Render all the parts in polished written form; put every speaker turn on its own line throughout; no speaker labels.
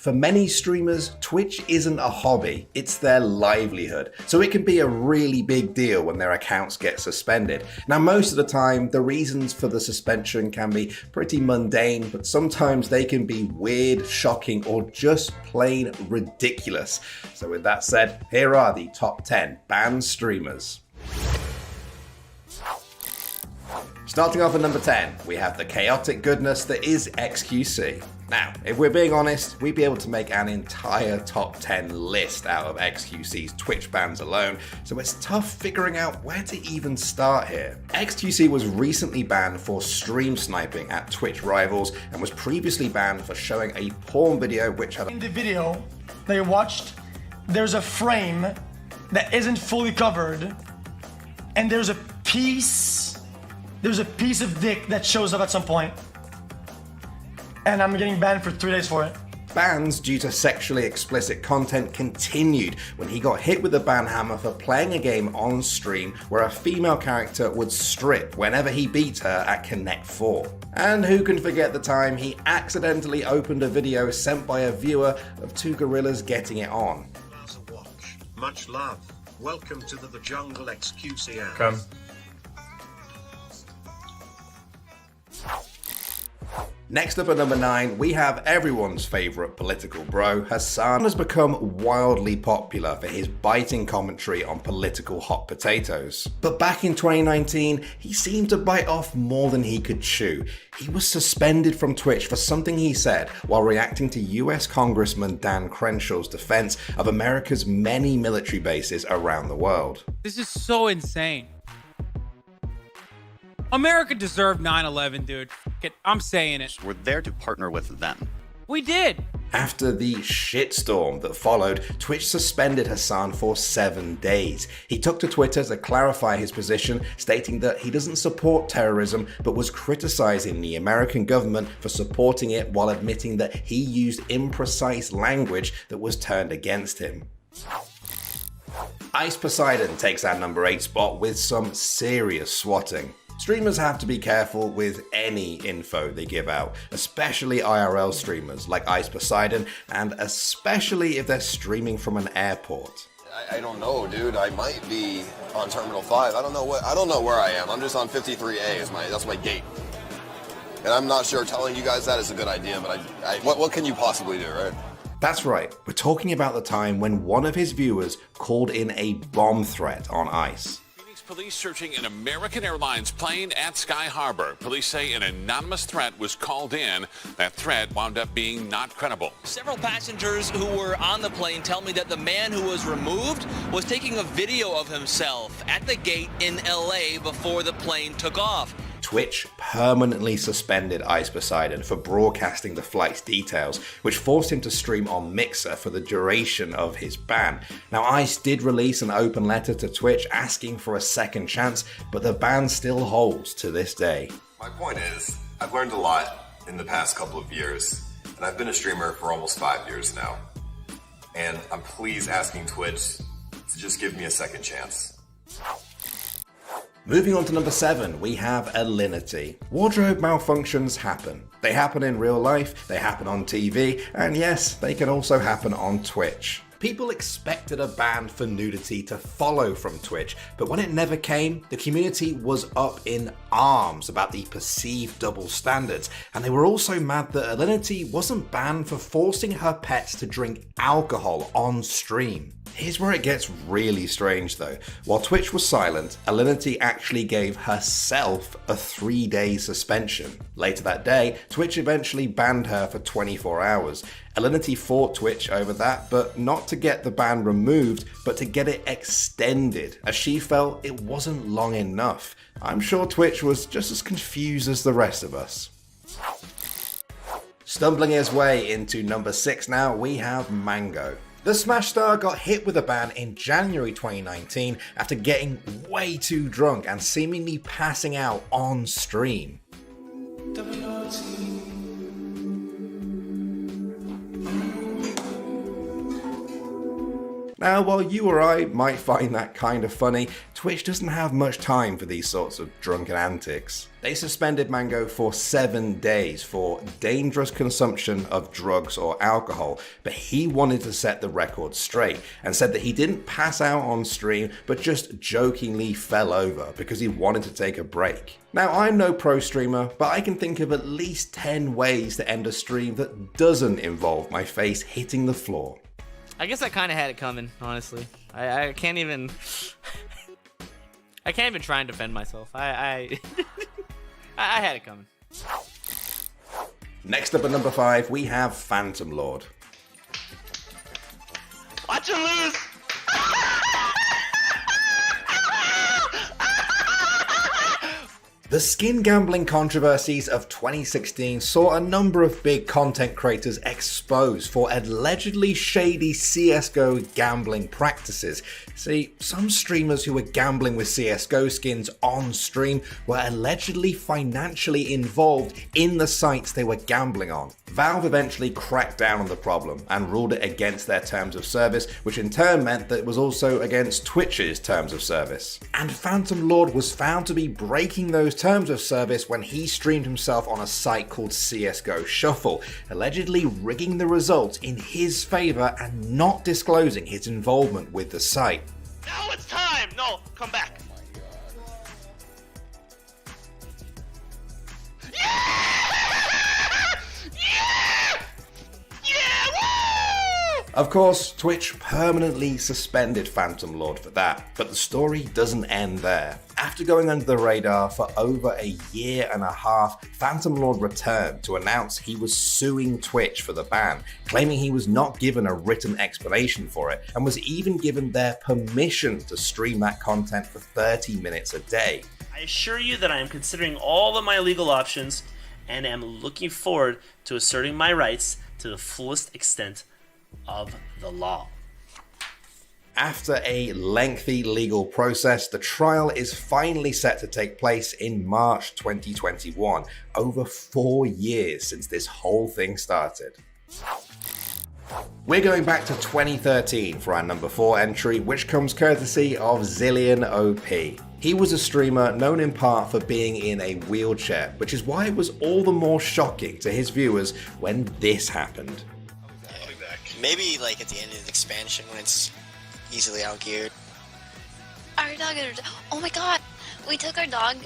For many streamers, Twitch isn't a hobby, it's their livelihood. So it can be a really big deal when their accounts get suspended. Now, most of the time, the reasons for the suspension can be pretty mundane, but sometimes they can be weird, shocking, or just plain ridiculous. So with that said, here are the top 10 banned streamers. Starting off at number 10, we have the chaotic goodness that is XQC. Now, if we're being honest, we'd be able to make an entire top 10 list out of XQC's Twitch bans alone, so it's tough figuring out where to even start here. XQC was recently banned for stream sniping at Twitch rivals and was previously banned for showing a porn video which had...
In the video that you watched, there's a frame that isn't fully covered, and there's a piece of dick that shows up at some point. And I'm getting banned for 3 days for it.
Bans due to sexually explicit content continued when he got hit with a ban hammer for playing a game on stream where a female character would strip whenever he beat her at Connect 4. And who can forget the time he accidentally opened a video sent by a viewer of two gorillas getting it on.
Much love. Welcome to the jungle XQC.
Come.
Next up at number 9, we have everyone's favourite political bro. Hassan has become wildly popular for his biting commentary on political hot potatoes. But back in 2019, he seemed to bite off more than he could chew. He was suspended from Twitch for something he said while reacting to US Congressman Dan Crenshaw's defense of America's many military bases around the world.
This is so insane. America deserved 9/11, dude. I'm saying it.
We're there to partner with them.
We did.
After the shitstorm that followed, Twitch suspended Hassan for 7 days. He took to Twitter to clarify his position, stating that he doesn't support terrorism, but was criticizing the American government for supporting it while admitting that he used imprecise language that was turned against him. Ice Poseidon takes our number 8 spot with some serious swatting. Streamers have to be careful with any info they give out, especially IRL streamers like Ice Poseidon, and especially if they're streaming from an airport.
I don't know, dude. I might be on Terminal 5. I don't know where I am. I'm just on 53A. That's my gate. And I'm not sure telling you guys that is a good idea, but what can you possibly do, right?
That's right. We're talking about the time when one of his viewers called in a bomb threat on Ice.
Police searching an American Airlines plane at Sky Harbor. Police say an anonymous threat was called in. That threat wound up being not credible.
Several passengers who were on the plane tell me that the man who was removed was taking a video of himself at the gate in LA before the plane took off.
Twitch permanently suspended Ice Poseidon for broadcasting the flight's details, which forced him to stream on Mixer for the duration of his ban. Now, Ice did release an open letter to Twitch asking for a second chance, but the ban still holds to this day.
My point is, I've learned a lot in the past couple of years, and I've been a streamer for almost 5 years now. And I'm please asking Twitch to just give me a second chance.
Moving on to number 7, we have Alinity. Wardrobe malfunctions happen. They happen in real life, they happen on TV, and yes, they can also happen on Twitch. People expected a ban for nudity to follow from Twitch, but when it never came, the community was up in arms about the perceived double standards, and they were also mad that Alinity wasn't banned for forcing her pets to drink alcohol on stream. Here's where it gets really strange though. While Twitch was silent, Alinity actually gave herself a 3-day suspension. Later that day, Twitch eventually banned her for 24 hours. Alinity fought Twitch over that, but not to get the ban removed, but to get it extended, as she felt it wasn't long enough. I'm sure Twitch was just as confused as the rest of us. Stumbling his way into number 6 now, we have Mango. The Smash star got hit with a ban in January 2019 after getting way too drunk and seemingly passing out on stream. Now, while you or I might find that kind of funny, Twitch doesn't have much time for these sorts of drunken antics. They suspended Mango for 7 days for dangerous consumption of drugs or alcohol, but he wanted to set the record straight and said that he didn't pass out on stream but just jokingly fell over because he wanted to take a break. Now, I'm no pro streamer, but I can think of at least 10 ways to end a stream that doesn't involve my face hitting the floor.
I guess I kind of had it coming, honestly. I can't even... I can't even try and defend myself. I had it coming.
Next up at number 5, we have Phantom Lord.
Watch him lose!
The skin gambling controversies of 2016 saw a number of big content creators exposed for allegedly shady CSGO gambling practices. See, some streamers who were gambling with CSGO skins on stream were allegedly financially involved in the sites they were gambling on. Valve eventually cracked down on the problem and ruled it against their terms of service, which in turn meant that it was also against Twitch's terms of service. And Phantom Lord was found to be breaking those terms of service when he streamed himself on a site called CSGO Shuffle, allegedly rigging the results in his favor and not disclosing his involvement with the site.
Now it's time! No, come back.
Of course, Twitch permanently suspended Phantom Lord for that, but the story doesn't end there. After going under the radar for over a year and a half, Phantom Lord returned to announce he was suing Twitch for the ban, claiming he was not given a written explanation for it, and was even given their permission to stream that content for 30 minutes a day.
I assure you that I am considering all of my legal options and am looking forward to asserting my rights to the fullest extent of the law.
After a lengthy legal process, the trial is finally set to take place in March 2021, over 4 years since this whole thing started. We're going back to 2013 for our number 4 entry, which comes courtesy of Zillion OP. He was a streamer known in part for being in a wheelchair, which is why it was all the more shocking to his viewers when this happened.
Maybe like at the end of the expansion when it's easily outgeared.
Our dog, oh my god, we took our dog,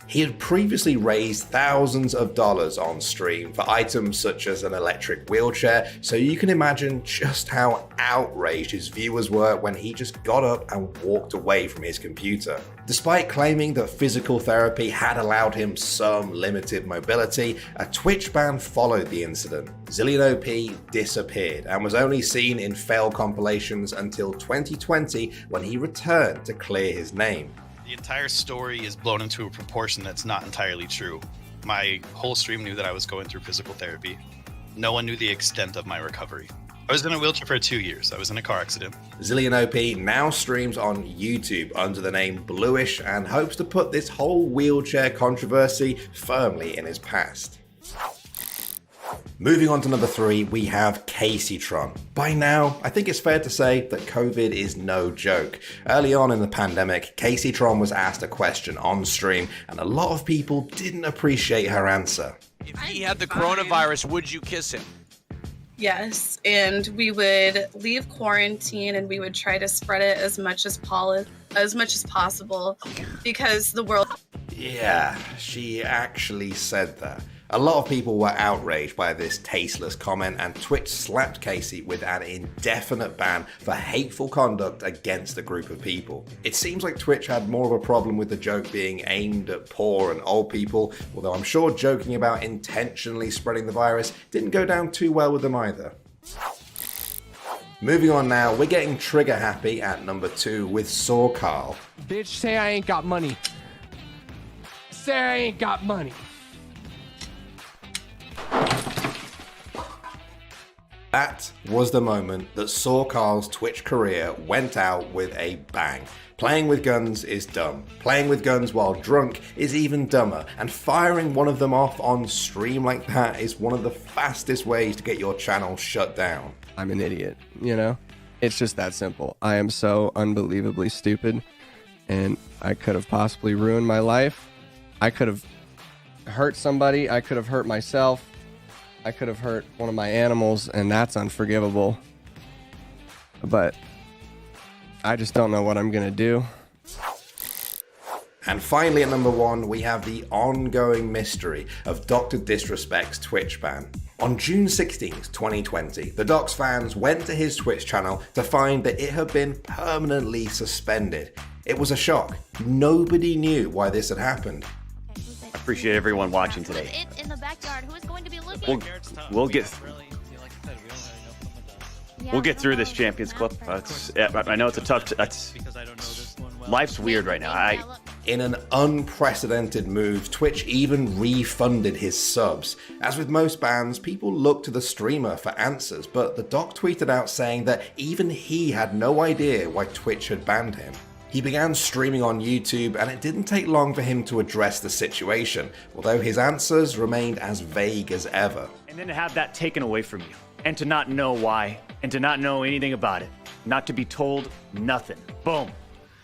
He had previously raised thousands of dollars on stream for items such as an electric wheelchair, so you can imagine just how outraged his viewers were when he just got up and walked away from his computer. Despite claiming that physical therapy had allowed him some limited mobility, a Twitch ban followed the incident. Zillion OP disappeared and was only seen in fail compilations until 2020 when he returned to clear his name.
The entire story is blown into a proportion that's not entirely true. My whole stream knew that I was going through physical therapy. No one knew the extent of my recovery. I was in a wheelchair for 2 years. I was in a car accident.
Zillion OP now streams on YouTube under the name Bluish and hopes to put this whole wheelchair controversy firmly in his past. Moving on to number 3, we have Caseytron. By now, I think it's fair to say that COVID is no joke. Early on in the pandemic, Caseytron was asked a question on stream, and a lot of people didn't appreciate her answer.
If he had the coronavirus, would you kiss him?
Yes, and we would leave quarantine and we would try to spread it as much as possible because the world...
Yeah, she actually said that. A lot of people were outraged by this tasteless comment, and Twitch slapped Casey with an indefinite ban for hateful conduct against a group of people. It seems like Twitch had more of a problem with the joke being aimed at poor and old people, although I'm sure joking about intentionally spreading the virus didn't go down too well with them either. Moving on now, we're getting trigger happy at number 2 with Saw Carl.
Bitch, say I ain't got money. Say I ain't got money.
That was the moment that saw Carl's Twitch career went out with a bang. Playing with guns is dumb. Playing with guns while drunk is even dumber. And firing one of them off on stream like that is one of the fastest ways to get your channel shut down.
I'm an idiot, you know? It's just that simple. I am so unbelievably stupid.
and I could have possibly ruined my life. I could have hurt somebody. I could have hurt myself. I could have hurt one of my animals, and that's unforgivable. But I just don't know what I'm gonna do.
And finally at number 1, we have the ongoing mystery of Dr. Disrespect's Twitch ban. On June 16th, 2020, the Docs fans went to his Twitch channel to find that it had been permanently suspended. It was a shock. Nobody knew why this had happened.
I appreciate everyone watching today.
In the backyard, who is going to be looking?
We'll get through this Champions Club. I know it's a tough. Life's weird right now.
In an unprecedented move, Twitch even refunded his subs. As with most bans, people look to the streamer for answers, but the doc tweeted out saying that even he had no idea why Twitch had banned him. He began streaming on YouTube, and it didn't take long for him to address the situation, although his answers remained as vague as ever.
And then to have that taken away from you, and to not know why, and to not know anything about it, not to be told nothing. Boom,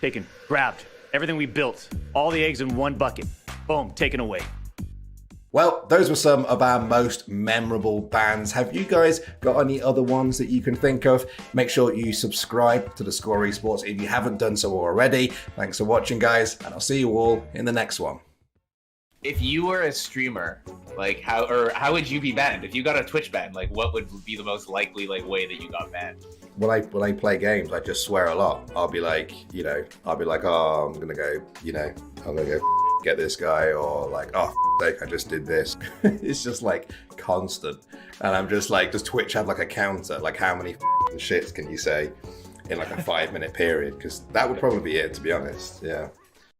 taken, grabbed. Everything we built, all the eggs in one bucket, boom, taken away.
Well, those were some of our most memorable bans. Have you guys got any other ones that you can think of? Make sure you subscribe to the Score Esports if you haven't done so already. Thanks for watching, guys, and I'll see you all in the next one.
If you were a streamer, like how would you be banned? If you got a Twitch ban, like what would be the most likely way that you got banned?
When I play games, I just swear a lot. I'll be like, oh, I'm gonna go, I'm gonna go get this guy, or like, oh, I just did this. It's just like constant, and I'm just like, does Twitch have like a counter? Like, how many shits can you say in like a 5-minute period? Because that would probably be it, to be honest. Yeah.